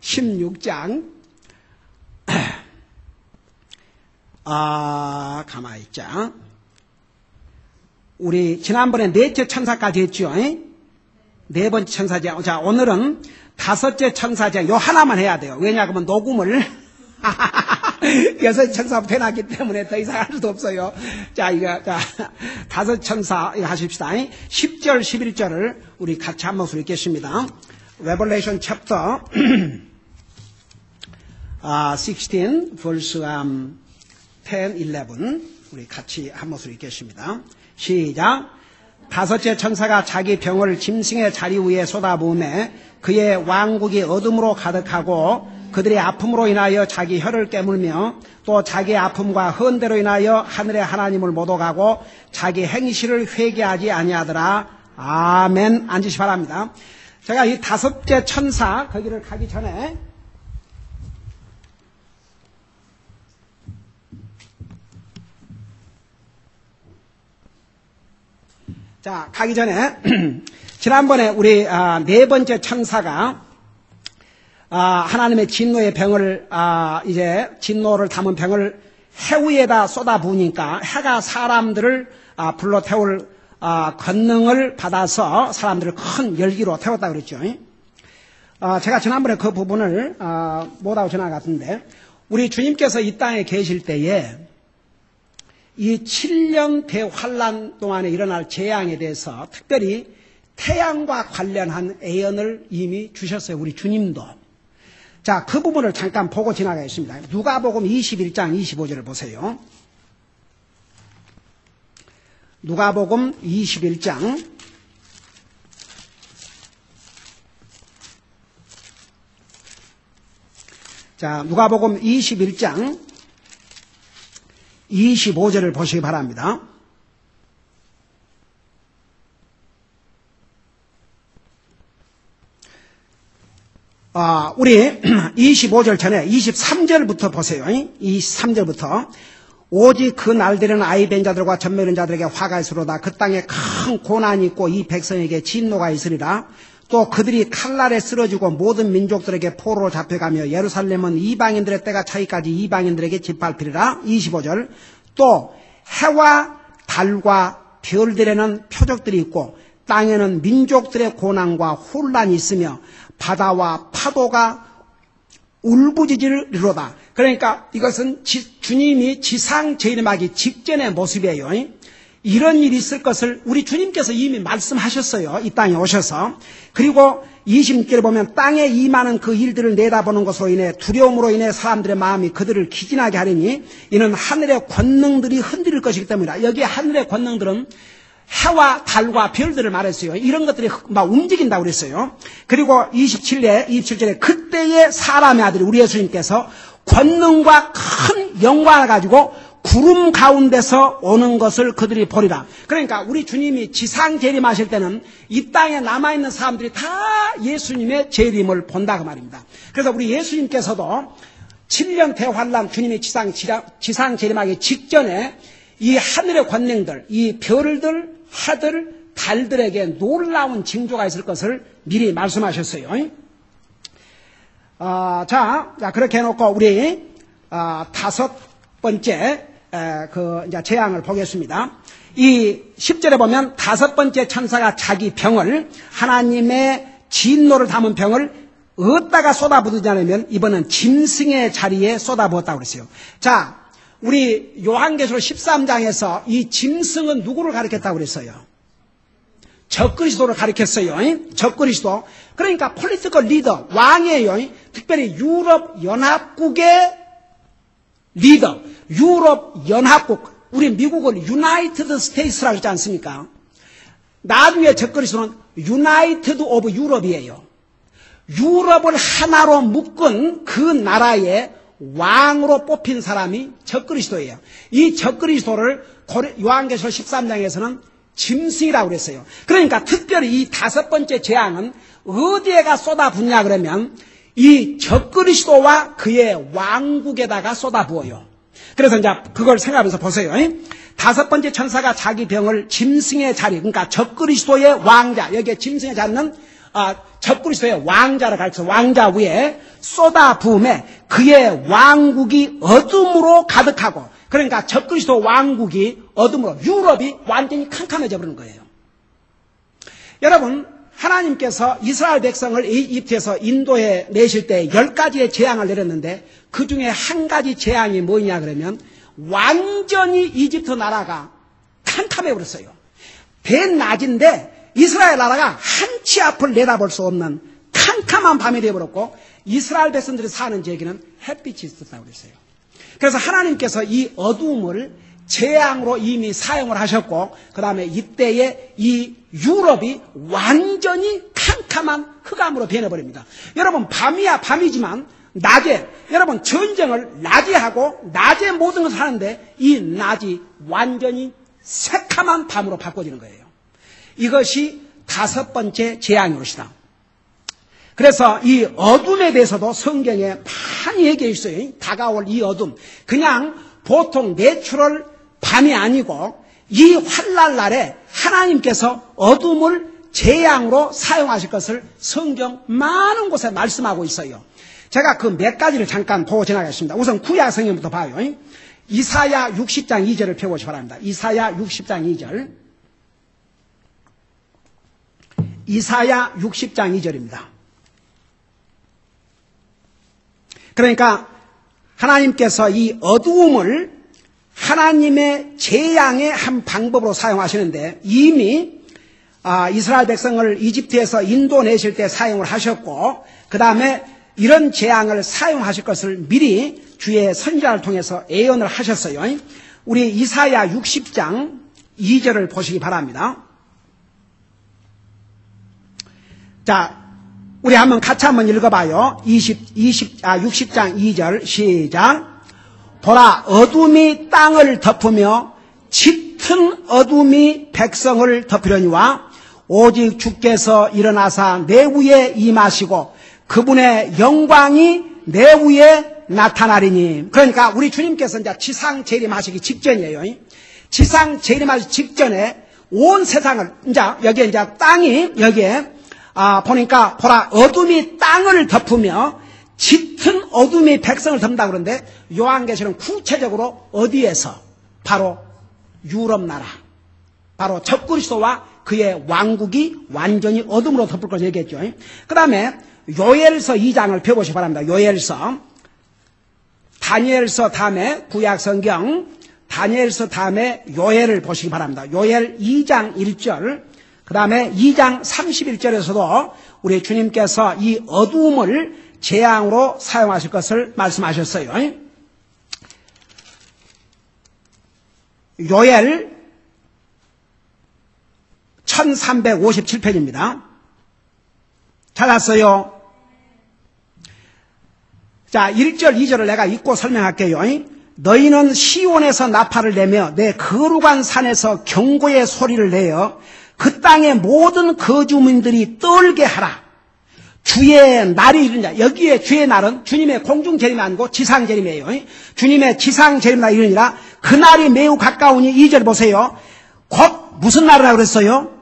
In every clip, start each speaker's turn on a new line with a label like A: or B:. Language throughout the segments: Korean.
A: 16장 가만히 있자. 우리 지난번에 넷째 천사까지 했죠. 네 번째 천사제. 자, 오늘은 다섯째 천사제. 요 하나만 해야 돼요. 왜냐하면 녹음을 여섯 천사부터 해놨기 때문에 더 이상 할 수도 없어요. 자, 다섯 천사 이거 하십시다. 10절 11절을 우리 같이 한 목소리 읽겠습니다. Revelation chapter 16 verse 10, 11 우리 같이 한 목소리 읽겠습니다. 시작. 다섯째 천사가 자기 병을 짐승의 자리 위에 쏟아부으매 그의 왕국이 어둠으로 가득하고 그들의 아픔으로 인하여 자기 혀를 깨물며 또 자기의 아픔과 헌대로 인하여 하늘의 하나님을 못 오가고 자기 행실을 회개하지 아니하더라. 아멘. 앉으시 바랍니다. 제가 이 다섯째 천사 거기를 가기 전에 가기 전에 지난번에 우리 네 번째 천사가 하나님의 진노의 병을 이제 진노를 담은 병을 해 위에다 쏟아부으니까 해가 사람들을 불러 태울 권능을 받아서 사람들을 큰 열기로 태웠다고 그랬죠. 제가 지난번에 그 부분을 못하고 지나갔는데 우리 주님께서 이 땅에 계실 때에 이 7년 대환란 동안에 일어날 재앙에 대해서 특별히 태양과 관련한 예언을 이미 주셨어요. 우리 주님도. 자, 그 부분을 잠깐 보고 지나가겠습니다. 누가복음 21장 25절을 보세요. 누가복음 21장 자, 누가복음 21장 25절을 보시기 바랍니다. 우리 25절 전에 23절부터 보세요. 23절부터 오직 그 날들은 아이 벤 자들과 젖먹이는 자들에게 화가 있으로다. 그 땅에 큰 고난이 있고 이 백성에게 진노가 있으리라. 또 그들이 칼날에 쓰러지고 모든 민족들에게 포로로 잡혀가며 예루살렘은 이방인들의 때가 차기까지 이방인들에게 짓밟히리라. 25절 또 해와 달과 별들에는 표적들이 있고 땅에는 민족들의 고난과 혼란이 있으며 바다와 파도가 울부짖으리로다. 그러니까 이것은 주님이 지상 재림하기 직전의 모습이에요. 이런 일이 있을 것을 우리 주님께서 이미 말씀하셨어요. 이 땅에 오셔서. 그리고 26절에 보면 땅에 임하는 그 일들을 내다보는 것으로 인해 두려움으로 인해 사람들의 마음이 그들을 기진하게 하리니 이는 하늘의 권능들이 흔들릴 것이기 때문이다. 여기 하늘의 권능들은 해와 달과 별들을 말했어요. 이런 것들이 막 움직인다고 그랬어요. 그리고 27절에 그때의 사람의 아들이 우리 예수님께서 권능과 큰 영광을 가지고 구름 가운데서 오는 것을 그들이 보리라. 그러니까 우리 주님이 지상 재림하실 때는 이 땅에 남아있는 사람들이 다 예수님의 재림을 본다고 말입니다. 그래서 우리 예수님께서도 7년 대환란 주님이 지상 재림하기 직전에 이 하늘의 권능들, 이 별들, 해들, 달들에게 놀라운 징조가 있을 것을 미리 말씀하셨어요. 자, 그렇게 해놓고 우리 다섯 번째 이제 재앙을 보겠습니다. 이 10절에 보면 다섯 번째 천사가 자기 병을 하나님의 진노를 담은 병을 어디다가 쏟아부으냐면 이번은 짐승의 자리에 쏟아부었다고 그랬어요. 자, 우리 요한계시록 13장에서 이 짐승은 누구를 가리켰다고 그랬어요? 적그리스도를 가리켰어요. 적그리스도. 그러니까 폴리티컬 리더, 왕이에요. 특별히 유럽 연합국의 리더, 유럽 연합국, 우리 미국은 유나이티드 스테이트라고 하지 않습니까? 나중에 적그리스도는 유나이티드 오브 유럽이에요. 유럽을 하나로 묶은 그 나라의 왕으로 뽑힌 사람이 적그리스도예요. 이 적그리스도를 요한계시록 13장에서는 짐승이라고 그랬어요. 그러니까 특별히 이 다섯 번째 재앙은 어디에가 쏟아붓냐 그러면 이 적그리스도와 그의 왕국에다가 쏟아부어요. 그래서 이제 그걸 생각하면서 보세요. 다섯 번째 천사가 자기 병을 짐승의 자리, 그러니까 적그리스도의 왕자, 여기에 짐승의 자리는 적그리스도의 왕자를 가르쳐서 왕자 위에 쏟아 부음에 그의 왕국이 어둠으로 가득하고, 그러니까 적그리스도 왕국이 어둠으로, 유럽이 완전히 캄캄해져 버리는 거예요. 여러분, 하나님께서 이스라엘 백성을 이집트에서 인도에 내실 때 10가지의 재앙을 내렸는데 그 중에 한 가지 재앙이 뭐냐 그러면 완전히 이집트 나라가 캄캄해 버렸어요. 대낮인데 이스라엘 나라가 한치 앞을 내다볼 수 없는 캄캄한 밤이 되어버렸고, 이스라엘 백성들이 사는 지역에는 햇빛이 있었다고 그랬어요. 그래서 하나님께서 이 어두움을 재앙으로 이미 사용을 하셨고, 그 다음에 이때에 이 유럽이 완전히 캄캄한 흑암으로 변해버립니다. 여러분, 밤이야 밤이지만 낮에, 여러분 전쟁을 낮에 하고 낮에 모든 것을 하는데 이 낮이 완전히 새카만 밤으로 바꿔지는 거예요. 이것이 5번째 재앙이 것이다. 그래서 이 어둠에 대해서도 성경에 많이 얘기해 있어요. 다가올 이 어둠. 그냥 보통 내추럴 밤이 아니고 이 환난 날에 하나님께서 어둠을 재앙으로 사용하실 것을 성경 많은 곳에 말씀하고 있어요. 제가 그 몇 가지를 잠깐 보고 지나가겠습니다. 우선 구약 성경부터 봐요. 이사야 60장 2절을 펴보시기 바랍니다. 이사야 60장 2절. 이사야 60장 2절입니다. 그러니까 하나님께서 이 어두움을 하나님의 재앙의 한 방법으로 사용하시는데, 이미 이스라엘 백성을 이집트에서 인도 내실 때 사용을 하셨고, 그 다음에 이런 재앙을 사용하실 것을 미리 주의 선지자를 통해서 예언을 하셨어요. 우리 이사야 60장 2절을 보시기 바랍니다. 자, 우리 같이 한번 읽어봐요. 60장 2절 시작. 보라, 어둠이 땅을 덮으며 짙은 어둠이 백성을 덮으려니와 오직 주께서 일어나사 내 위에 임하시고 그분의 영광이 내 위에 나타나리니. 그러니까 우리 주님께서 이제 지상 재림하시기 직전이에요. 지상 재림하시기 직전에 온 세상을 여기에 땅이 여기에 보니까 보라, 어둠이 땅을 덮으며 짙은 어둠이 백성을 덮는다 그러는데, 요한계시는 구체적으로 어디에서? 바로 유럽 나라, 바로 적그리스도와 그의 왕국이 완전히 어둠으로 덮을 것을 얘기했죠. 그 다음에 요엘서 2장을 펴보시기 바랍니다. 요엘서, 다니엘서 다음에 구약성경, 다니엘서 다음에 요엘을 보시기 바랍니다. 요엘 2장 1절, 그 다음에 2장 31절에서도 우리 주님께서 이 어두움을 재앙으로 사용하실 것을 말씀하셨어요. 요엘 1357편입니다. 찾았어요? 자, 1절, 2절을 내가 읽고 설명할게요. 너희는 시온에서 나팔을 내며 내 거룩한 산에서 경고의 소리를 내어 그 땅의 모든 거주민들이 떨게 하라. 주의 날이 이르니라. 여기에 주의 날은 주님의 공중 재림이 아니고 지상 재림이에요. 주님의 지상 재림 날 이르니라. 그 날이 매우 가까우니 2절 보세요. 곧 무슨 날이라고 그랬어요?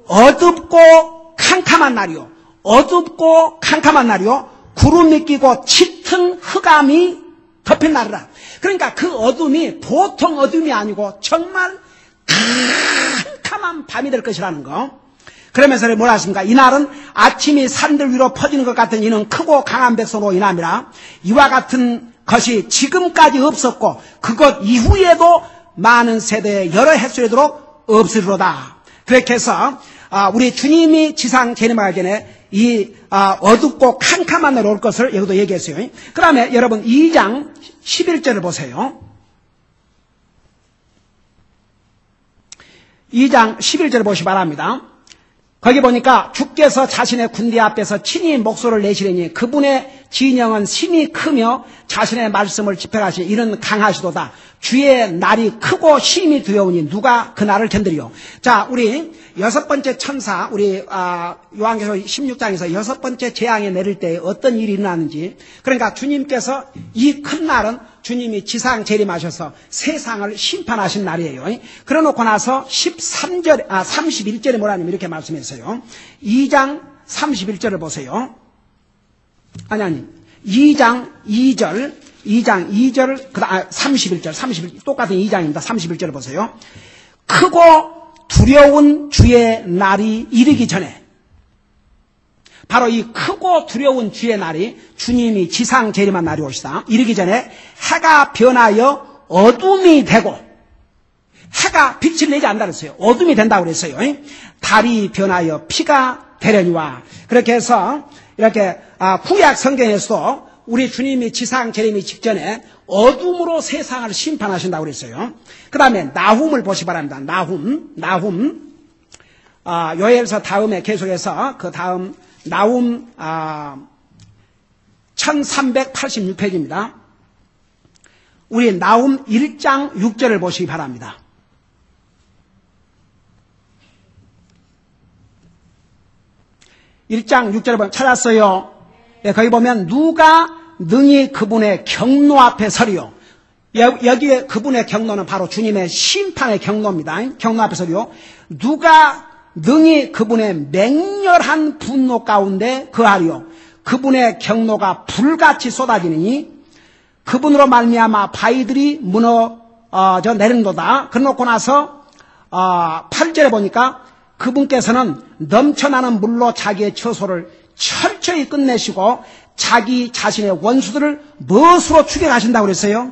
A: 어둡고 캄캄한 날이요. 어둡고 캄캄한 날이요. 구름이 끼고 짙은 흑암이 덮인 날이라. 그러니까 그 어둠이 보통 어둠이 아니고 정말 캄캄한 밤이 될 것이라는 거. 그러면서 뭐라 하십니까? 이날은 아침이 산들 위로 퍼지는 것 같은 이는 크고 강한 백성으로 인함이라. 이와 같은 것이 지금까지 없었고 그것 이후에도 많은 세대에 여러 횟수에도록 없으리로다. 그렇게 해서 우리 주님이 지상 재림하기 전에 이 어둡고 캄캄한 날이 올 것을 여기도 얘기했어요. 그 다음에 여러분 2장 11절을 보세요. 2장 11절을 보시기 바랍니다. 거기 보니까 주께서 자신의 군대 앞에서 친히 목소리를 내시려니 그분의 진영은 심히 크며 자신의 말씀을 집행하시니 이는 강하시도다. 주의 날이 크고 심히 두려우니 누가 그 날을 견디리요. 자, 우리 6번째 천사, 우리 요한계시록 16장에서 6번째 재앙에 내릴 때 어떤 일이 일어나는지, 그러니까 주님께서 이 큰 날은 주님이 지상 재림하셔서 세상을 심판하신 날이에요. 그러놓고 나서 31절에 뭐라냐면 이렇게 말씀했어요. 2장 31절을 보세요. 아니 2장 2절, 31절, 똑같은 2장입니다. 31절 보세요. 크고 두려운 주의 날이 이르기 전에, 바로 이 크고 두려운 주의 날이 주님이 지상 재림한 날이 오시다. 이르기 전에 해가 변하여 어둠이 되고, 해가 빛을 내지 않는다 그랬어요. 어둠이 된다고 그랬어요. 달이 변하여 피가 되려니와. 그렇게 해서 이렇게 구약 성경에서도 우리 주님이 지상 재림이 직전에 어둠으로 세상을 심판하신다고 그랬어요. 그 다음에 나훔을 보시 바랍니다. 나훔. 요엘서 다음에 계속해서 그 다음 나훔 1386페이지입니다. 우리 나훔 1장 6절을 보시기 바랍니다. 1장 6절을 보면 찾았어요. 네, 거기 보면 누가 능히 그분의 경로 앞에 서리요. 여기에 그분의 경로는 바로 주님의 심판의 경로입니다. 경로 앞에 서리요. 누가 능히 그분의 맹렬한 분노 가운데 거하리요. 그분의 경로가 불같이 쏟아지니 그분으로 말미암아 바위들이 무너져 내린도다. 그러고 나서 8절에 보니까 그분께서는 넘쳐나는 물로 자기의 처소를 철저히 끝내시고 자기 자신의 원수들을 무엇으로 추격하신다고 그랬어요?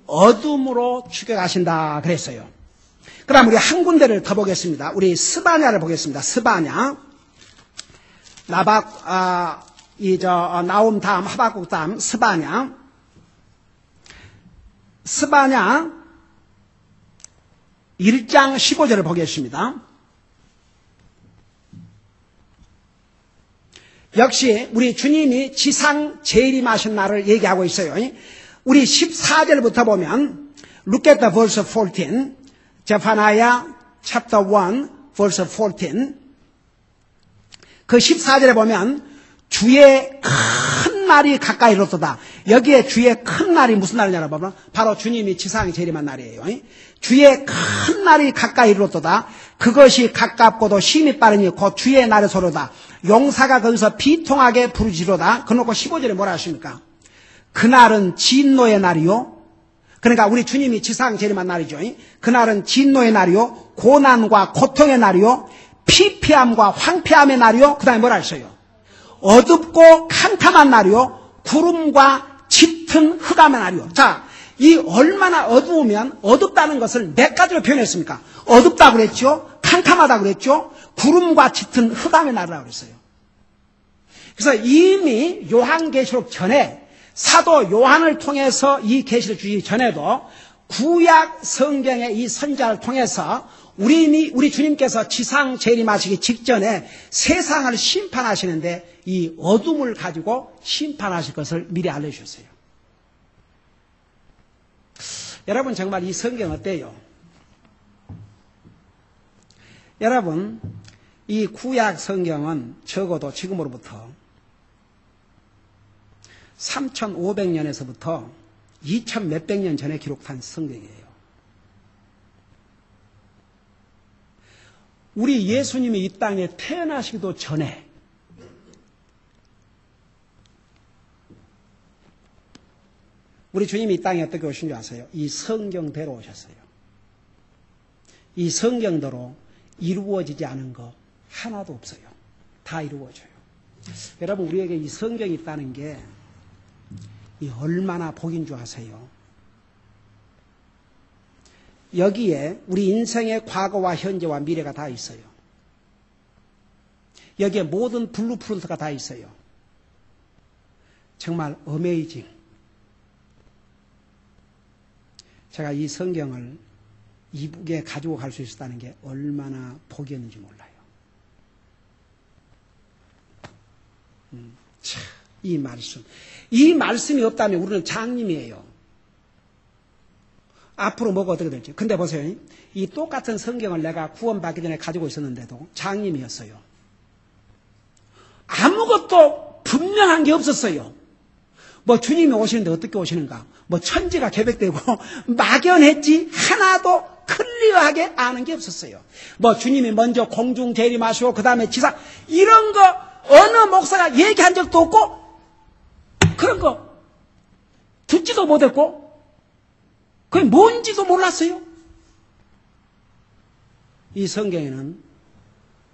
A: 어둠으로 추격하신다 그랬어요. 그 다음 우리 한 군데를 더 보겠습니다. 우리 스바냐를 보겠습니다. 스바냐. 나움 다음, 하박국 다음, 스바냐. 스바냐 1장 15절을 보겠습니다. 역시 우리 주님이 지상 재림하신 날을 얘기하고 있어요. 우리 14절부터 보면 Look at the verse 14. Zephaniah chapter 1 verse 14. 그 14절에 보면 주의 큰 날이 가까이 이르렀도다. 여기에 주의 큰 날이 무슨 날이냐고 보면 바로 주님이 지상에 재림한 날이에요. 주의 큰 날이 가까이 이르렀도다. 그것이 가깝고도 심히 빠르니 곧 주의 날의 소로다. 용사가 거기서 비통하게 부르짖으로다. 그놓고 15절에 뭐라 하십니까? 그날은 진노의 날이요. 그러니까 우리 주님이 지상 재림한 날이죠. 그날은 진노의 날이요. 고난과 고통의 날이요. 피폐함과 황폐함의 날이요. 그 다음에 뭐라 했어요? 어둡고 캄캄한 날이요. 구름과 짙은 흑암의 날이요. 자, 이 얼마나 어두우면 어둡다는 것을 몇 가지로 표현했습니까? 어둡다고 그랬죠. 캄캄하다고 그랬죠. 구름과 짙은 흑암의 날이라고 그랬어요. 그래서 이미 요한계시록 전에 사도 요한을 통해서 이 계시를 주기 전에도 구약 성경의 이 선지자를 통해서 우리 주님께서 지상 재림하시기 직전에 세상을 심판하시는데 이 어둠을 가지고 심판하실 것을 미리 알려주셨어요. 여러분 정말 이 성경 어때요? 여러분 이 구약 성경은 적어도 지금으로부터 3500년에서부터 2000 몇백 년 전에 기록한 성경이에요. 우리 예수님이 이 땅에 태어나시기도 전에 우리 주님이 이 땅에 어떻게 오신 줄 아세요? 이 성경대로 오셨어요. 이 성경대로 이루어지지 않은 거 하나도 없어요. 다 이루어져요. 여러분 우리에게 이 성경이 있다는 게 이 얼마나 복인 줄 아세요? 여기에 우리 인생의 과거와 현재와 미래가 다 있어요. 여기에 모든 블루프린트가 다 있어요. 정말 어메이징. 제가 이 성경을 이북에 가지고 갈 수 있었다는 게 얼마나 복이었는지 몰라요. 참, 이 말씀이 없다면 우리는 장님이에요. 앞으로 뭐가 어떻게 될지. 근데 보세요. 이 똑같은 성경을 내가 구원받기 전에 가지고 있었는데도 장님이었어요. 아무것도 분명한 게 없었어요. 뭐 주님이 오시는데 어떻게 오시는가? 뭐 천지가 계획되고 막연했지 하나도 클리어하게 아는 게 없었어요. 뭐 주님이 먼저 공중 재림하시고 그 다음에 지상 이런 거 어느 목사가 얘기한 적도 없고 그런 거 듣지도 못했고 그게 뭔지도 몰랐어요. 이 성경에는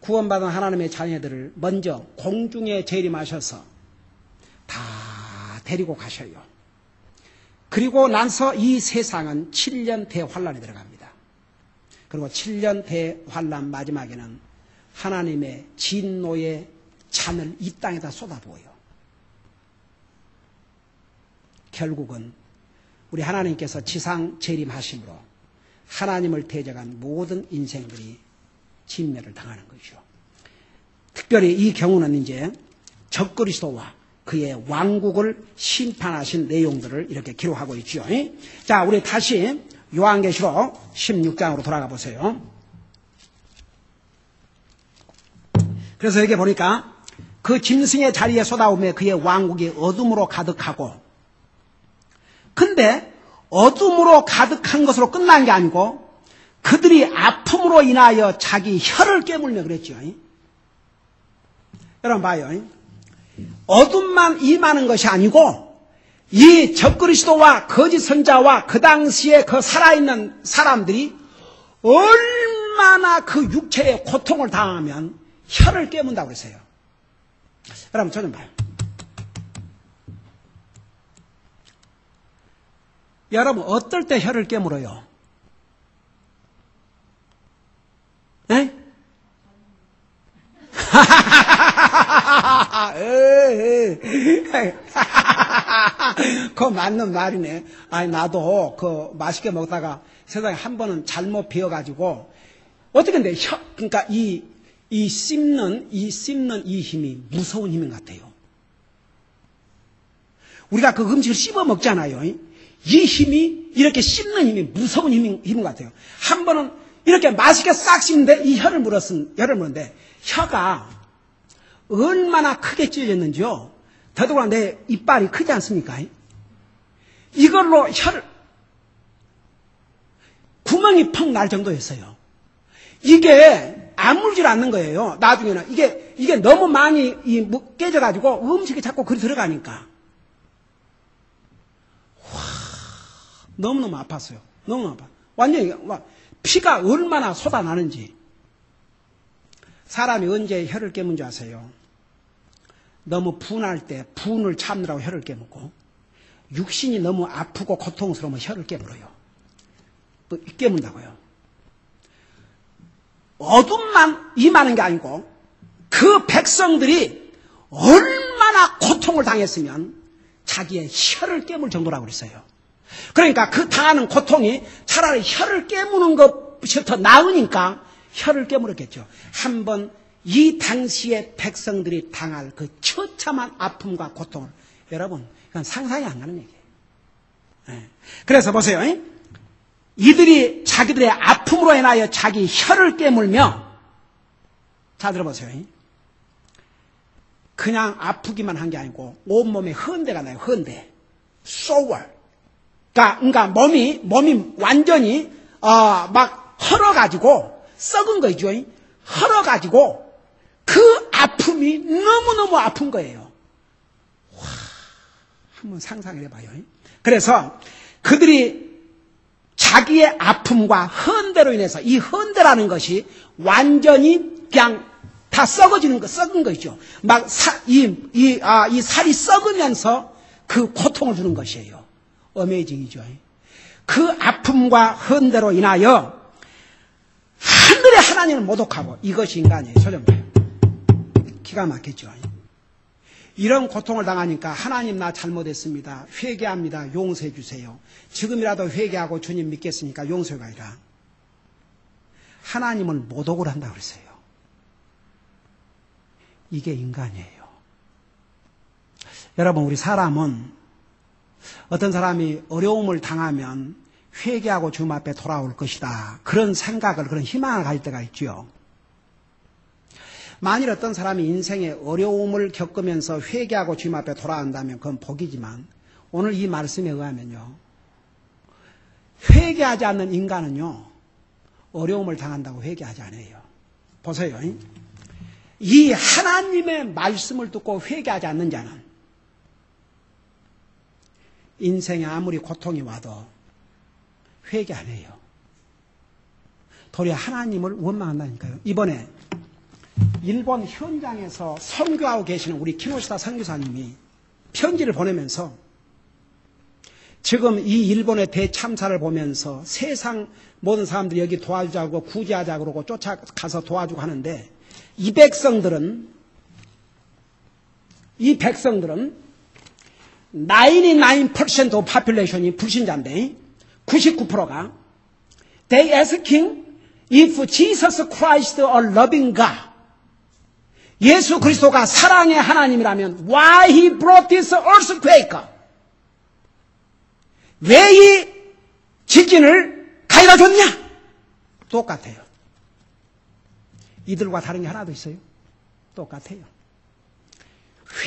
A: 구원받은 하나님의 자녀들을 먼저 공중에 재림하셔서 다 데리고 가셔요. 그리고 나서 이 세상은 7년 대환란에 들어갑니다. 그리고 7년 대환란 마지막에는 하나님의 진노의 잔을 이 땅에다 쏟아부어요. 결국은 우리 하나님께서 지상 재림하심으로 하나님을 대적한 모든 인생들이 진멸을 당하는 것이죠. 특별히 이 경우는 이제 적그리스도와 그의 왕국을 심판하신 내용들을 이렇게 기록하고 있죠. 자, 우리 다시 요한계시록 16장으로 돌아가 보세요. 그래서 여기 보니까 그 짐승의 자리에 쏟아오며 그의 왕국이 어둠으로 가득하고, 근데 어둠으로 가득한 것으로 끝난 게 아니고 그들이 아픔으로 인하여 자기 혀를 깨물며 그랬죠. 여러분 봐요. 어둠만 임하는 것이 아니고 이 적그리스도와 거짓 선자와 그 당시에 그 살아있는 사람들이 얼마나 그 육체의 고통을 당하면 혀를 깨문다고 그랬어요. 여러분 저 좀 봐요. 여러분 어떨 때 혀를 깨물어요? 네? 그거 맞는 말이네. 아니 나도 그 맛있게 먹다가 세상에 한 번은 잘못 베어가지고 어떻게 근데 그러니까 이 씹는 이 힘이 무서운 힘인 것 같아요. 우리가 그 음식을 씹어 먹잖아요. 이 힘이 이렇게 씹는 힘이 무서운 힘인 것 같아요. 한 번은 이렇게 맛있게 싹 씹는데 이 혀를 물었는데 혀가 얼마나 크게 찢어졌는지요. 더더구나 내 이빨이 크지 않습니까? 이걸로 혀를 구멍이 펑 날 정도였어요. 이게 아물질 않는 거예요. 나중에는 이게 너무 많이 깨져가지고 음식이 자꾸 그리 들어가니까 너무너무 아팠어요. 너무 아파. 완전히 막 피가 얼마나 쏟아나는지. 사람이 언제 혀를 깨문 줄 아세요? 너무 분할 때 분을 참느라고 혀를 깨물고, 육신이 너무 아프고 고통스러우면 혀를 깨물어요. 깨문다고요. 어둠만 임하는 게 아니고 그 백성들이 얼마나 고통을 당했으면 자기의 혀를 깨물 정도라고 그랬어요. 그러니까 그 당하는 고통이 차라리 혀를 깨무는 것이 더 나으니까 혀를 깨물었겠죠. 한번 이 당시의 백성들이 당할 그 처참한 아픔과 고통을 여러분 이건 상상이 안 가는 얘기예요. 네. 그래서 보세요. 이들이 자기들의 아픔으로 인하여 자기 혀를 깨물며, 자 들어보세요. 그냥 아프기만 한 게 아니고 온몸에 헌대가 나요. 헌대. 소월. 그러니까 몸이 완전히 막 헐어가지고 썩은 거죠. 헐어가지고 그 아픔이 너무너무 아픈 거예요. 와, 한번 상상을 해봐요. 그래서 그들이 자기의 아픔과 헌대로 인해서, 이 헌대라는 것이 완전히 그냥 다 썩은 거 있죠. 막 이 살이 썩으면서 그 고통을 주는 것이에요. 어메이징이죠. 그 아픔과 헌대로 인하여 하늘의 하나님을 모독하고, 이것이 인간이에요. 저 좀 봐요. 기가 막혔죠. 이런 고통을 당하니까 하나님 나 잘못했습니다. 회개합니다. 용서해 주세요. 지금이라도 회개하고 주님 믿겠으니까 용서가 아니라 하나님을 모독을 한다고 그랬어요. 이게 인간이에요. 여러분 우리 사람은 어떤 사람이 어려움을 당하면 회개하고 주님 앞에 돌아올 것이다. 그런 생각을, 그런 희망을 가질 때가 있죠. 만일 어떤 사람이 인생에 어려움을 겪으면서 회개하고 주님 앞에 돌아온다면 그건 복이지만, 오늘 이 말씀에 의하면요, 회개하지 않는 인간은요 어려움을 당한다고 회개하지 않아요. 보세요. 이 하나님의 말씀을 듣고 회개하지 않는 자는 인생에 아무리 고통이 와도 회개 안 해요. 도리어 하나님을 원망한다니까요. 이번에 일본 현장에서 선교하고 계시는 우리 키노시다 선교사님이 편지를 보내면서 지금 이 일본의 대참사를 보면서 세상 모든 사람들이 여기 도와주자고 구제하자고 그러고 쫓아가서 도와주고 하는데 이 백성들은 99% of population이 불신자인데 99%가 they asking if Jesus Christ a loving God 예수 그리스도가 사랑의 하나님이라면 why he brought this earthquake 왜 이 지진을 가져다 줬냐? 똑같아요. 이들과 다른 게 하나도 있어요. 똑같아요.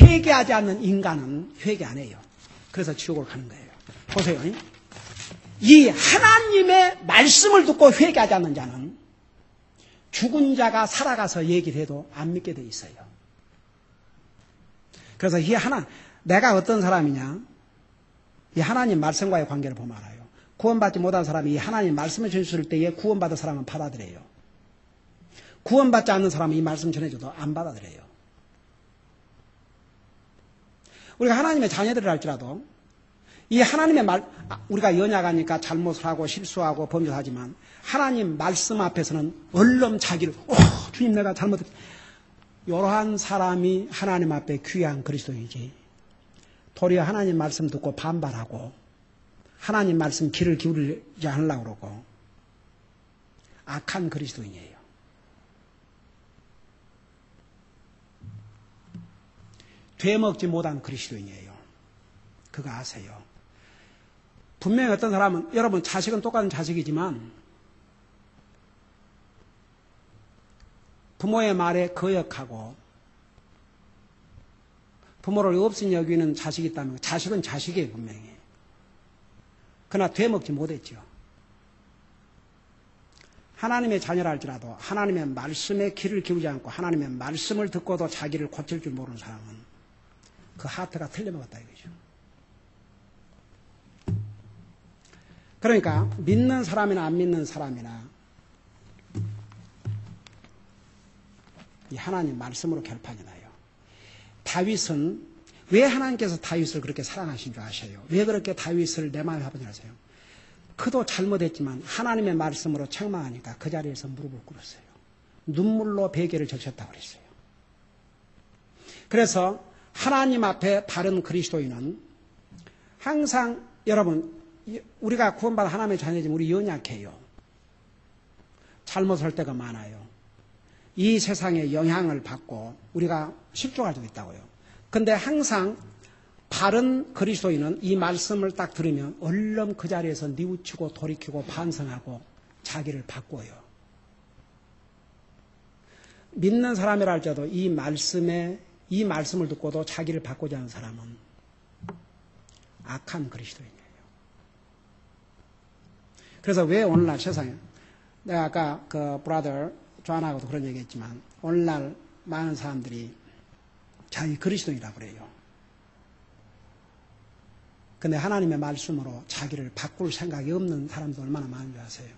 A: 회개하지 않는 인간은 회개 안 해요. 그래서 지옥으로 가는 거예요. 보세요. 이 하나님의 말씀을 듣고 회개하지 않는 자는 죽은 자가 살아가서 얘기를 해도 안 믿게 돼 있어요. 그래서 내가 어떤 사람이냐? 이 하나님 말씀과의 관계를 보면 알아요. 구원받지 못한 사람이 이 하나님 말씀을 전해줄 때에 구원받은 사람은 받아들여요. 구원받지 않는 사람은 이 말씀 전해줘도 안 받아들여요. 우리가 하나님의 자녀들을 할지라도 이 하나님의 우리가 연약하니까 잘못을 하고 실수하고 범죄를 하지만 하나님 말씀 앞에서는 얼른 자기를 주님 내가 잘못했다. 이러한 사람이 하나님 앞에 귀한 그리스도이지. 도리어 하나님 말씀 듣고 반발하고 하나님 말씀 귀를 기울이지 않으려고 그러고 악한 그리스도인이에요. 되먹지 못한 그리스도인이에요. 그거 아세요. 분명히 어떤 사람은 여러분 자식은 똑같은 자식이지만 부모의 말에 거역하고 부모를 없인 여기는 자식이 있다면 자식은 자식이에요. 분명히. 그러나 되먹지 못했죠. 하나님의 자녀라 할지라도 하나님의 말씀에 귀를 기울이지 않고 하나님의 말씀을 듣고도 자기를 고칠 줄 모르는 사람은 그 하트가 틀려먹었다 이거죠. 그러니까 믿는 사람이나 안 믿는 사람이나 이 하나님 말씀으로 결판이 나요. 다윗은 왜 하나님께서 다윗을 그렇게 사랑하신 줄 아셔요? 왜 그렇게 다윗을 내 마음에 하버지 아세요? 그도 잘못했지만 하나님의 말씀으로 책망하니까 그 자리에서 무릎을 꿇었어요. 눈물로 베개를 적셨다고 그랬어요. 그래서 하나님 앞에 바른 그리스도인은 항상 여러분 우리가 구원받은 하나님의 자녀지만 우리 연약해요. 잘못할 때가 많아요. 이 세상에 영향을 받고 우리가 실족할 때도 있다고요. 근데 항상 바른 그리스도인은 이 말씀을 딱 들으면 얼른 그 자리에서 뉘우치고 돌이키고 반성하고 자기를 바꿔요. 믿는 사람이라 할지라도 이 말씀을 듣고도 자기를 바꾸지 않은 사람은 악한 그리스도인이에요. 그래서 왜 오늘날 세상에 내가 아까 그 브라더 조안하고도 그런 얘기했지만 오늘날 많은 사람들이 자기 그리스도인이라고 그래요. 근데 하나님의 말씀으로 자기를 바꿀 생각이 없는 사람도 얼마나 많은 줄 아세요?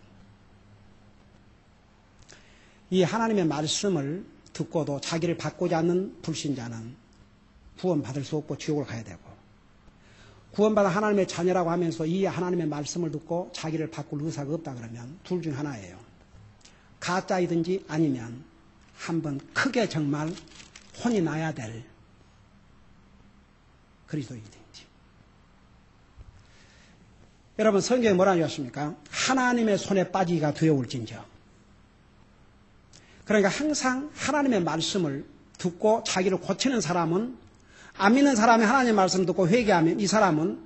A: 이 하나님의 말씀을 듣고도 자기를 바꾸지 않는 불신자는 구원받을 수 없고 지옥을 가야 되고 구원받은 하나님의 자녀라고 하면서 이 하나님의 말씀을 듣고 자기를 바꿀 의사가 없다 그러면 둘 중 하나예요. 가짜이든지 아니면 한번 크게 정말 혼이 나야 될 그리스도인이든지. 여러분 성경에 뭐라고 하십니까? 하나님의 손에 빠지기가 두려울진저. 그러니까 항상 하나님의 말씀을 듣고 자기를 고치는 사람은 안 믿는 사람이 하나님의 말씀을 듣고 회개하면 이 사람은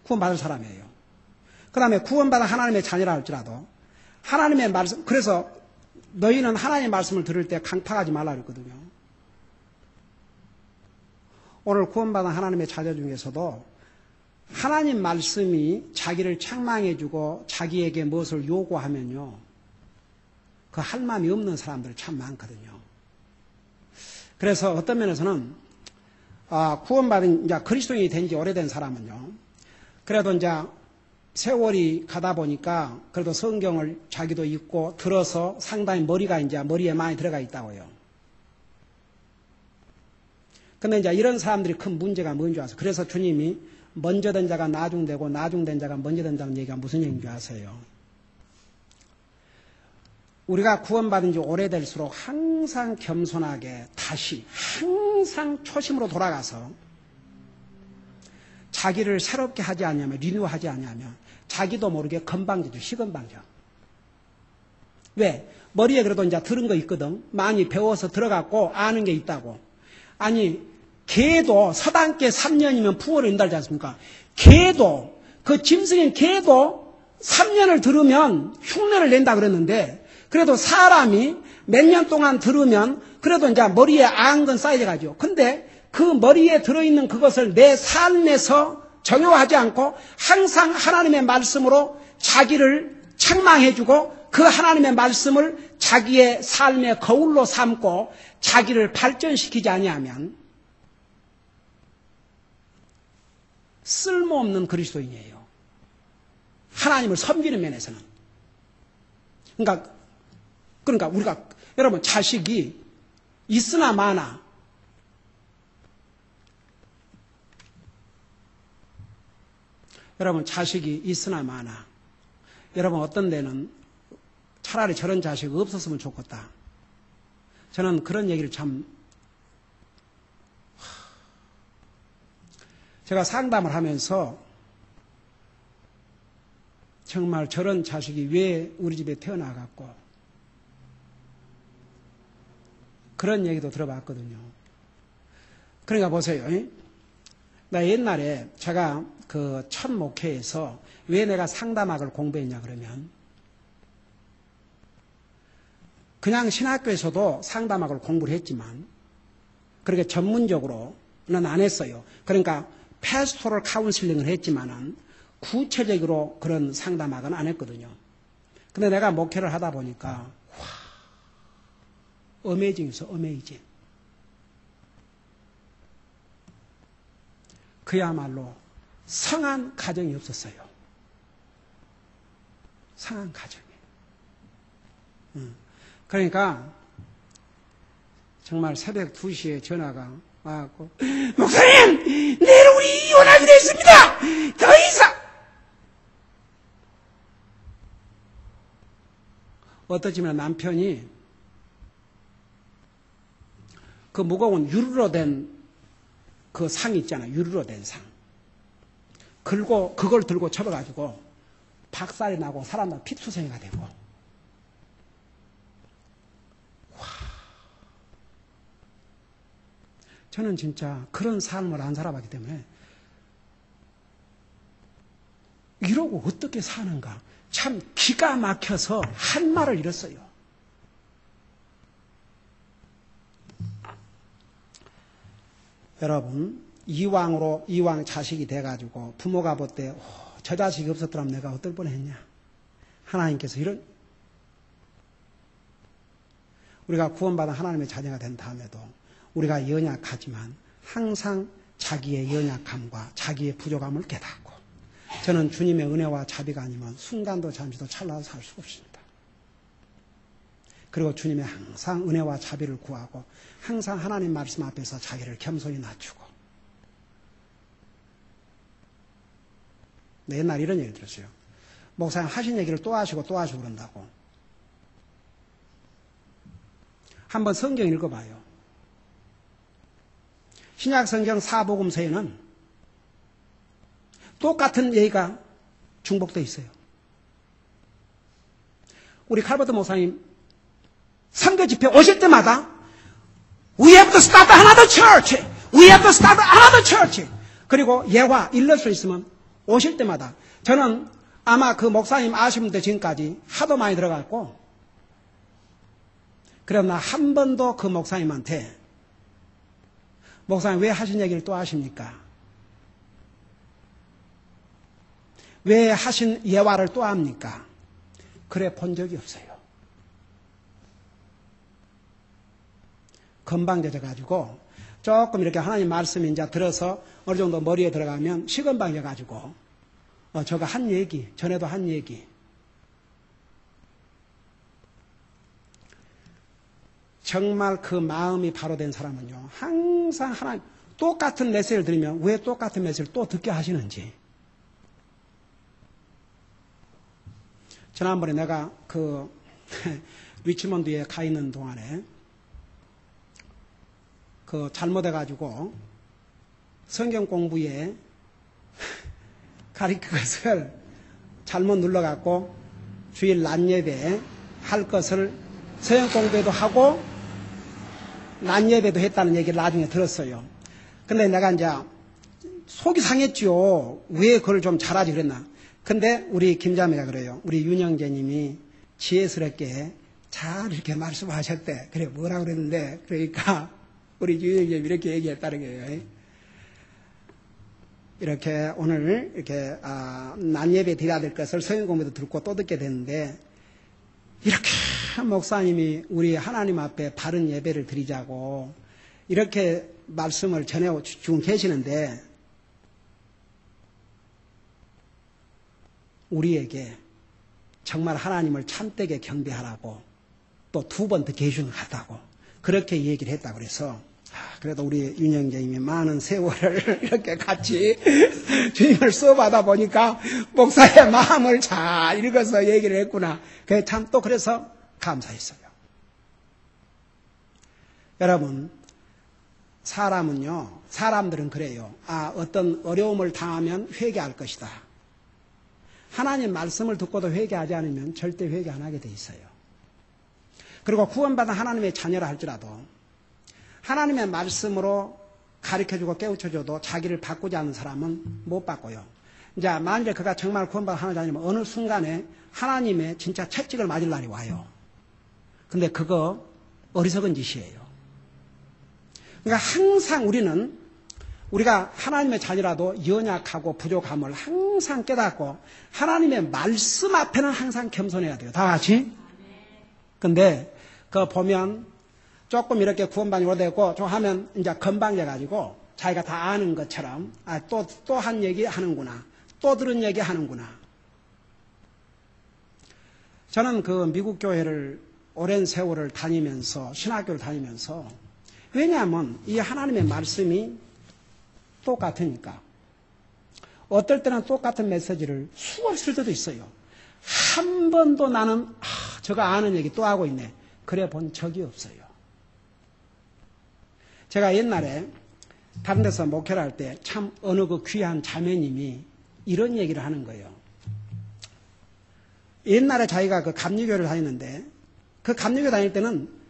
A: 구원받을 사람이에요. 그 다음에 구원받은 하나님의 자녀라 할지라도 하나님의 말씀, 그래서 너희는 하나님의 말씀을 들을 때 강팍하지 말라 그랬거든요. 오늘 구원받은 하나님의 자녀 중에서도 하나님 말씀이 자기를 책망해주고 자기에게 무엇을 요구하면요. 그 할 마음이 없는 사람들 참 많거든요. 그래서 어떤 면에서는 구원받은 이제 그리스도인이 된 지 오래된 사람은요. 그래도 이제 세월이 가다 보니까 그래도 성경을 자기도 읽고 들어서 상당히 머리에 많이 들어가 있다고요. 근데 이제 이런 사람들이 큰 문제가 뭔지 아세요? 그래서 주님이 먼저 된 자가 나중되고 나중된 자가 먼저 된다는 얘기가 무슨 얘기인 줄 아세요? 우리가 구원받은 지 오래될수록 항상 겸손하게 다시 항상 초심으로 돌아가서 자기를 새롭게 하지 않으면 리뉴하지 않으면 자기도 모르게 건방지죠. 시건방져. 왜? 머리에 그래도 이제 들은 거 있거든. 많이 배워서 들어갔고 아는 게 있다고. 아니 개도 서당계 3년이면 부활을 인달지 않습니까? 개도 그 짐승인 개도 3년을 들으면 흉내를 낸다 그랬는데 그래도 사람이 몇 년 동안 들으면 그래도 이제 머리에 아은 건 쌓여져 가지고 근데 그 머리에 들어있는 그것을 내 삶에서 정욕하지 않고 항상 하나님의 말씀으로 자기를 책망해주고 그 하나님의 말씀을 자기의 삶의 거울로 삼고 자기를 발전시키지 아니하면 쓸모없는 그리스도인이에요. 하나님을 섬기는 면에서는. 그러니까 우리가 여러분 자식이 있으나 마나 여러분 자식이 있으나 마나 여러분 어떤 데는 차라리 저런 자식 없었으면 좋겠다. 저는 그런 얘기를 제가 상담을 하면서 정말 저런 자식이 왜 우리 집에 태어나갔고 그런 얘기도 들어봤거든요. 그러니까 보세요. 나 옛날에 제가 그 첫 목회에서 왜 내가 상담학을 공부했냐 그러면 그냥 신학교에서도 상담학을 공부를 했지만 그렇게 전문적으로는 안 했어요. 그러니까 패스토럴 카운슬링을 했지만은 구체적으로 그런 상담학은 안 했거든요. 근데 내가 목회를 하다 보니까 어메이징이었어. 어메이징. 그야말로 성한 가정이 없었어요. 성한 가정이. 그러니까 정말 새벽 2시에 전화가 와갖고 목사님! 내일 우리 이혼하게 됐습니다! 더 이상! 어떠지만 남편이 그 무거운 유리로 된 그 상 있잖아요. 유리로 된 상. 그걸 들고 접어가지고 박살이 나고 사람들 피투성이가 되고. 와. 저는 진짜 그런 삶을 안 살아봤기 때문에 이러고 어떻게 사는가. 참 기가 막혀서 한 말을 잃었어요. 여러분, 이왕 자식이 돼가지고 부모가 볼 때 저 자식이 없었더라면 내가 어떨 뻔했냐. 하나님께서 우리가 구원받은 하나님의 자녀가 된 다음에도 우리가 연약하지만 항상 자기의 연약함과 자기의 부족함을 깨닫고 저는 주님의 은혜와 자비가 아니면 순간도 잠시도 찰나도 살 수가 없습니다. 그리고 주님의 항상 은혜와 자비를 구하고 항상 하나님 말씀 앞에서 자기를 겸손히 낮추고 옛날 이런 얘기를 들었어요. 목사님 하신 얘기를 또 하시고 그런다고. 한번 성경 읽어봐요. 신약성경 사복음서에는 똑같은 얘기가 중복되어 있어요. 우리 칼버트 목사님 선교 집회 오실 때마다 We have to start another church. We have to start another church. 그리고 예화 일러서 있으면 오실 때마다 저는 아마 그 목사님 아시는 분들 지금까지 하도 많이 들어갔고 그러나 한 번도 그 목사님한테 목사님 왜 하신 얘기를 또 하십니까? 왜 하신 예화를 또 합니까? 그래 본 적이 없어요. 건방져가지고 조금 이렇게 하나님 말씀이 이제 들어서 어느 정도 머리에 들어가면 시건방져가지고 저가 한 얘기, 전에도 한 얘기. 정말 그 마음이 바로 된 사람은요, 항상 하나님, 똑같은 메시지를 들으면 왜 똑같은 메시지를 또 듣게 하시는지. 지난번에 내가 리치몬드에 가 있는 동안에 잘못해가지고 성경 공부에 가르칠 것을 잘못 눌러갖고 주일 낮 예배 할 것을 성경 공부에도 하고 낮 예배도 했다는 얘기를 나중에 들었어요. 근데 내가 이제 속이 상했지요. 왜 그걸 좀 잘하지 그랬나. 근데 우리 김자매가 그래요. 우리 윤영재님이 지혜스럽게 잘 이렇게 말씀하셨대. 그래, 뭐라고 그랬는데, 그러니까 우리 윤영재님이 이렇게 얘기했다는 거예요. 이렇게 오늘 이렇게 낮 예배 드려야 될 것을 성경 공부도 듣고 또 듣게 됐는데, 이렇게 목사님이 우리 하나님 앞에 바른 예배를 드리자고 이렇게 말씀을 전해주고 계시는데, 우리에게 정말 하나님을 참되게 경배하라고 또 2번 듣게 해주는 것 같다고 그렇게 얘기를 했다고 그래서 그래도 우리 윤영재님이 많은 세월을 이렇게 같이 주님을 수업하다 보니까 목사의 마음을 잘 읽어서 얘기를 했구나. 참 또 그래서 감사했어요. 여러분, 사람들은 그래요. 어떤 어려움을 당하면 회개할 것이다. 하나님 말씀을 듣고도 회개하지 않으면 절대 회개 안 하게 돼 있어요. 그리고 구원받은 하나님의 자녀라 할지라도 하나님의 말씀으로 가르쳐주고 깨우쳐줘도 자기를 바꾸지 않는 사람은 못 바꿔요. 이제 만약에 그가 정말 구원받은 하나님의 자녀면 어느 순간에 하나님의 진짜 채찍을 맞을 날이 와요. 근데 그거 어리석은 짓이에요. 그러니까 항상 우리가 하나님의 자녀라도 연약하고 부족함을 항상 깨닫고 하나님의 말씀 앞에는 항상 겸손해야 돼요. 다 같이. 근데 그거 보면 조금 이렇게 구원받이 오래되고 좀 하면 이제 건방져가지고 자기가 다 아는 것처럼 또 한 얘기 하는구나. 또 들은 얘기 하는구나. 저는 미국 교회를 오랜 세월을 다니면서 신학교를 다니면서 왜냐하면 이 하나님의 말씀이 똑같으니까. 어떨 때는 똑같은 메시지를 수없이 쓸 때도 있어요. 한 번도 나는 저가 아는 얘기 또 하고 있네. 그래 본 적이 없어요. 제가 옛날에 다른 데서 목회를 할 때 참 어느 귀한 자매님이 이런 얘기를 하는 거예요. 옛날에 자기가 감리교회를 다녔는데 그 감리교회 다닐 때는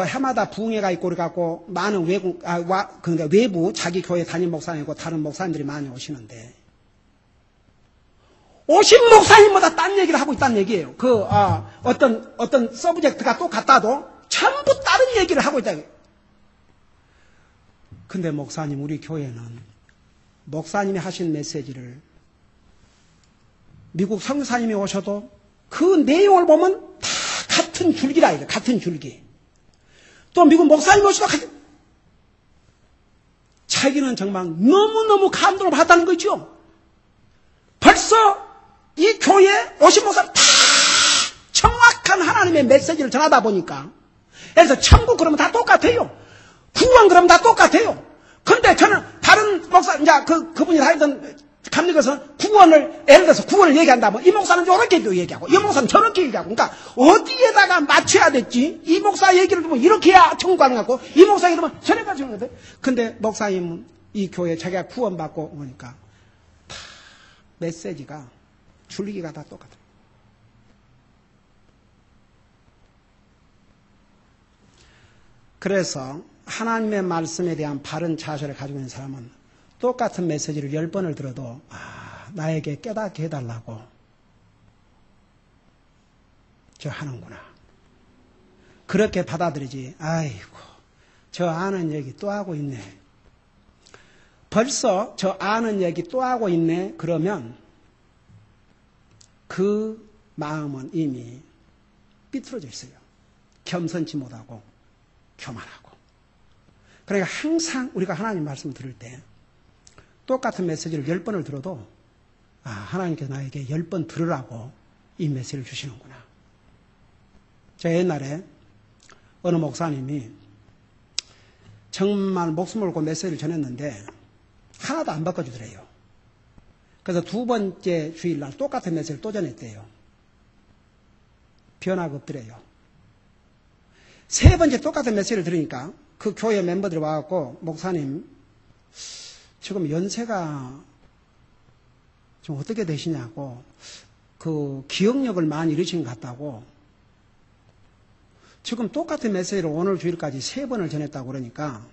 A: 해마다 부흥회가 있고 그래갖고 많은 그러니까 외부 자기 교회 담임 목사님이고 다른 목사님들이 많이 오시는데 오신 목사님마다 딴 얘기를 하고 있다는 얘기예요. 어떤 서브젝트가 똑같다도 전부 다른 얘기를 하고 있다. 근데 목사님, 우리 교회는 목사님이 하신 메시지를 미국 선교사님이 오셔도 그 내용을 보면 다 같은 줄기라 이거 같은 줄기. 또 미국 목사님이 오셔도 자기는 정말 너무너무 감동을 받았다는 거죠. 벌써 이 교회에 오신 목사님 다 정확한 하나님의 메시지를 전하다 보니까 그래서 천국 그러면 다 똑같아요. 구원 그러면 다 똑같아요. 근데 저는 다른 목사, 이제 그분이 하던 감리교에서는 예를 들어서 구원을 얘기한다면 이 목사는 저렇게 얘기하고 이 목사는 저렇게 얘기하고 그러니까 어디에다가 맞춰야 될지 이 목사 얘기를 들으면 이렇게 해야 천국 가는 것 같고 이 목사 얘기를 들으면 저렇게 가는 것 같아요. 근데 목사님은 이 교회에 자기가 구원받고 오니까 다 메시지가 줄기가 다 똑같아요. 그래서 하나님의 말씀에 대한 바른 자세를 가지고 있는 사람은 똑같은 메시지를 10번을 들어도 나에게 깨닫게 해달라고 저 하는구나. 그렇게 받아들이지. 아이고 저 아는 얘기 또 하고 있네. 벌써 저 아는 얘기 또 하고 있네. 그러면 그 마음은 이미 삐뚤어져 있어요. 겸손치 못하고 교만하고. 그러니까 항상 우리가 하나님 말씀을 들을 때 똑같은 메시지를 10번을 들어도 하나님께서 나에게 10번 들으라고 이 메시지를 주시는구나. 제가 옛날에 어느 목사님이 정말 목숨을 걸고 메시지를 전했는데 하나도 안 바꿔주더래요. 그래서 두 번째 주일날 똑같은 메시지를 또 전했대요. 변화가 없더래요. 세 번째 똑같은 메시지를 들으니까 그 교회 멤버들이 와갖고 목사님 지금 연세가 좀 어떻게 되시냐고 그 기억력을 많이 잃으신 것 같다고 지금 똑같은 메시지를 오늘 주일까지 3번을 전했다고 그러니까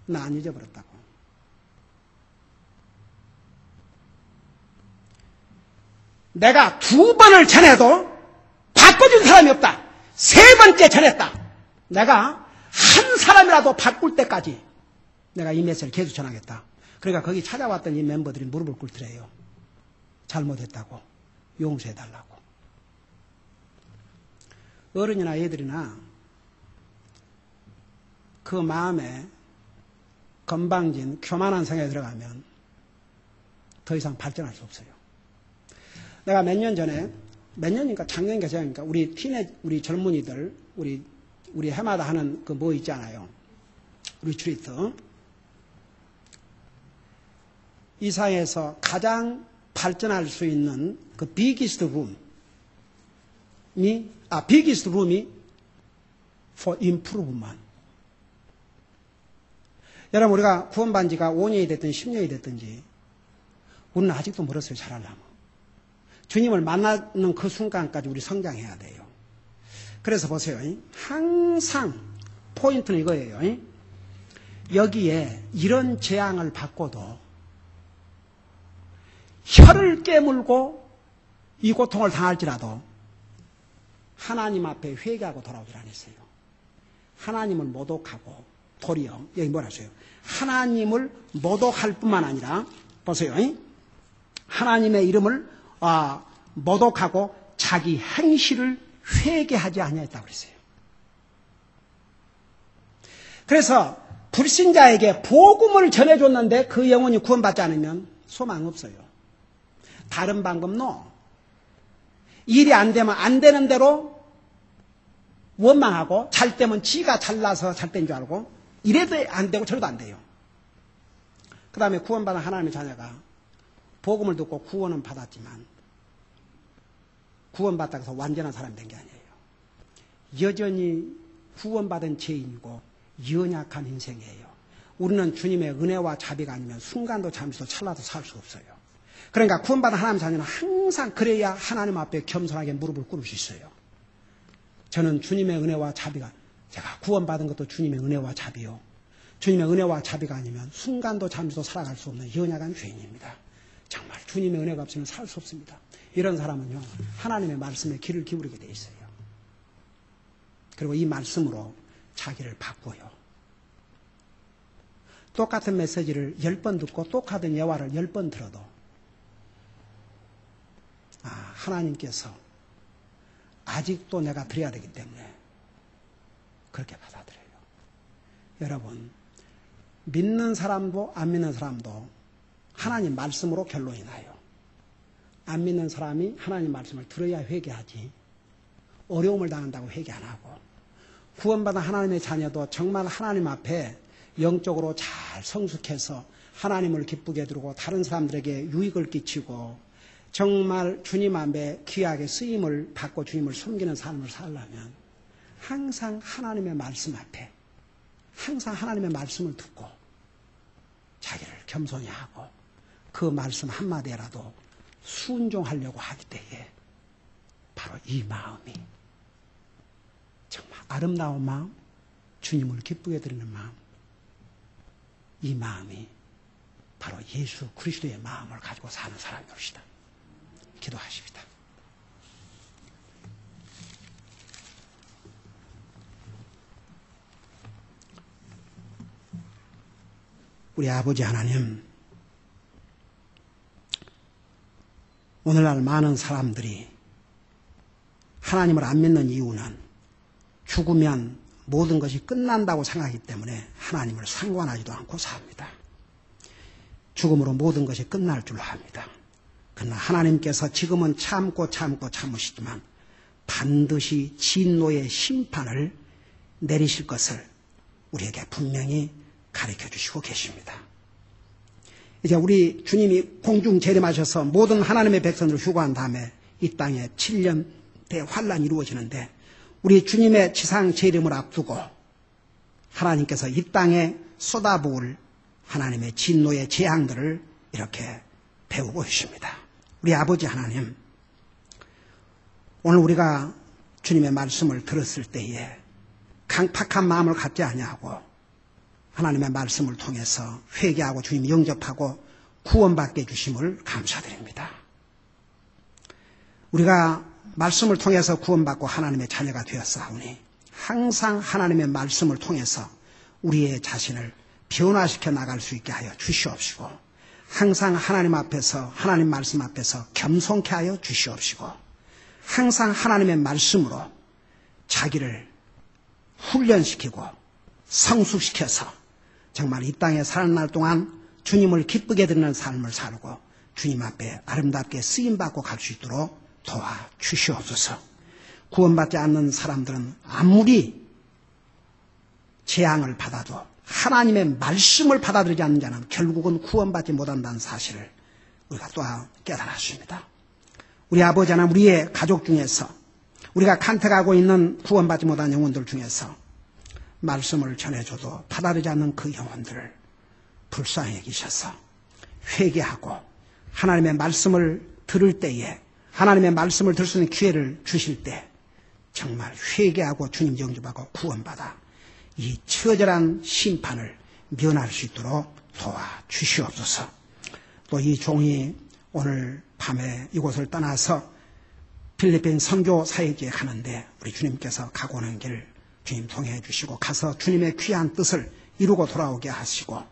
A: 나 안 잊어버렸다고. 내가 2번을 전해도 바꿔준 사람이 없다. 3번째 전했다. 내가 한 사람이라도 바꿀 때까지 내가 이 메시지를 계속 전하겠다. 그러니까 거기 찾아왔던 이 멤버들이 무릎을 꿇더래요. 잘못했다고 용서해달라고. 어른이나 애들이나 그 마음에 건방진 교만한 생각이 들어가면 더 이상 발전할 수 없어요. 내가 몇 년 전에, 몇 년인가 작년인가 재작년인가 우리 젊은이들 우리 해마다 하는 그 뭐 있잖아요. 리트리트. 이 사회에서 가장 발전할 수 있는 그 biggest room이 for improvement. 여러분, 우리가 구원받은 지가 5년이 됐든 10년이 됐든지 우리는 아직도 멀었어요. 잘하려면. 주님을 만나는 그 순간까지 우리 성장해야 돼요. 그래서 보세요. 항상 포인트는 이거예요. 여기에 이런 재앙을 받고도 혀를 깨물고 이 고통을 당할지라도 하나님 앞에 회개하고 돌아오질 않았어요. 하나님을 모독하고 도리어 여기 뭐라 써요? 하나님을 모독할 뿐만 아니라 보세요. 하나님의 이름을 모독하고 자기 행실을 회개하지 아니했다고 그랬어요. 그래서 불신자에게 복음을 전해줬는데 그 영혼이 구원받지 않으면 소망 없어요. 다른 방법 no. 일이 안 되면 안 되는 대로 원망하고 잘 되면 지가 잘나서 잘 된 줄 알고 이래도 안 되고 저래도 안 돼요. 그 다음에 구원받은 하나님의 자녀가 복음을 듣고 구원은 받았지만 구원받다가 해서 완전한 사람이 된 게 아니에요. 여전히 구원받은 죄인이고 연약한 인생이에요. 우리는 주님의 은혜와 자비가 아니면 순간도 잠시도 찰나도 살 수 없어요. 그러니까 구원받은 하나님 자녀는 항상 그래야 하나님 앞에 겸손하게 무릎을 꿇을 수 있어요. 저는 주님의 은혜와 자비가, 제가 구원받은 것도 주님의 은혜와 자비요. 주님의 은혜와 자비가 아니면 순간도 잠시도 살아갈 수 없는 연약한 죄인입니다. 정말 주님의 은혜가 없으면 살 수 없습니다. 이런 사람은요, 하나님의 말씀에 귀를 기울이게 돼 있어요. 그리고 이 말씀으로 자기를 바꿔요. 똑같은 메시지를 10번 듣고 똑같은 예화를 10번 들어도 하나님께서 아직도 내가 드려야 되기 때문에 그렇게 받아들여요. 여러분, 믿는 사람도 안 믿는 사람도 하나님 말씀으로 결론이 나요. 안 믿는 사람이 하나님 말씀을 들어야 회개하지 어려움을 당한다고 회개 안 하고, 구원받은 하나님의 자녀도 정말 하나님 앞에 영적으로 잘 성숙해서 하나님을 기쁘게 두고 다른 사람들에게 유익을 끼치고 정말 주님 앞에 귀하게 쓰임을 받고 주님을 섬기는 삶을 살려면 항상 하나님의 말씀 앞에 항상 하나님의 말씀을 듣고 자기를 겸손히 하고 그 말씀 한마디라도 순종하려고 할 때에 바로 이 마음이 정말 아름다운 마음, 주님을 기쁘게 드리는 마음, 이 마음이 바로 예수 그리스도의 마음을 가지고 사는 사람이 옵시다. 기도하십니다. 우리 아버지 하나님, 오늘날 많은 사람들이 하나님을 안 믿는 이유는 죽으면 모든 것이 끝난다고 생각하기 때문에 하나님을 상관하지도 않고 삽니다. 죽음으로 모든 것이 끝날 줄로 합니다. 그러나 하나님께서 지금은 참으시지만 반드시 진노의 심판을 내리실 것을 우리에게 분명히 가르쳐 주시고 계십니다. 이제 우리 주님이 공중 재림하셔서 모든 하나님의 백성들을 휴거한 다음에 이 땅에 7년 대환란이 이루어지는데 우리 주님의 지상 재림을 앞두고 하나님께서 이 땅에 쏟아부을 하나님의 진노의 재앙들을 이렇게 배우고 계십니다. 우리 아버지 하나님, 오늘 우리가 주님의 말씀을 들었을 때에 강팍한 마음을 갖지 아니하고 하나님의 말씀을 통해서 회개하고 주님 영접하고 구원받게 해주심을 감사드립니다. 우리가 말씀을 통해서 구원받고 하나님의 자녀가 되었사오니 항상 하나님의 말씀을 통해서 우리의 자신을 변화시켜 나갈 수 있게 하여 주시옵시고 항상 하나님 앞에서 하나님 말씀 앞에서 겸손케 하여 주시옵시고 항상 하나님의 말씀으로 자기를 훈련시키고 성숙시켜서 정말 이 땅에 사는 날 동안 주님을 기쁘게 드리는 삶을 살고 주님 앞에 아름답게 쓰임받고 갈 수 있도록 도와주시옵소서. 구원받지 않는 사람들은 아무리 재앙을 받아도 하나님의 말씀을 받아들이지 않는 자는 결국은 구원받지 못한다는 사실을 우리가 또 깨달았습니다. 우리 아버지 하나님, 우리의 가족 중에서 우리가 간택하고 있는 구원받지 못한 영혼들 중에서 말씀을 전해줘도 받아들이지 않는 그 영혼들을 불쌍히 여기셔서 회개하고 하나님의 말씀을 들을 때에 하나님의 말씀을 들을 수 있는 기회를 주실 때 정말 회개하고 주님 영접하고 구원받아 이 처절한 심판을 면할 수 있도록 도와주시옵소서. 또 이 종이 오늘 밤에 이곳을 떠나서 필리핀 선교 사역지에 가는데 우리 주님께서 가고 오는 길 주님 통해 주시고 가서 주님의 귀한 뜻을 이루고 돌아오게 하시고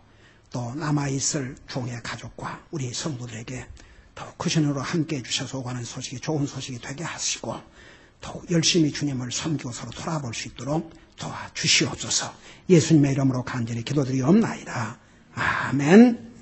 A: 또 남아있을 종의 가족과 우리 성도들에게 더욱 크신 으로 함께해 주셔서 오가는 소식이 좋은 소식이 되게 하시고 더욱 열심히 주님을 섬기고 서로 돌아볼 수 있도록 도와주시옵소서. 예수님의 이름으로 간절히 기도드리옵나이다. 아멘.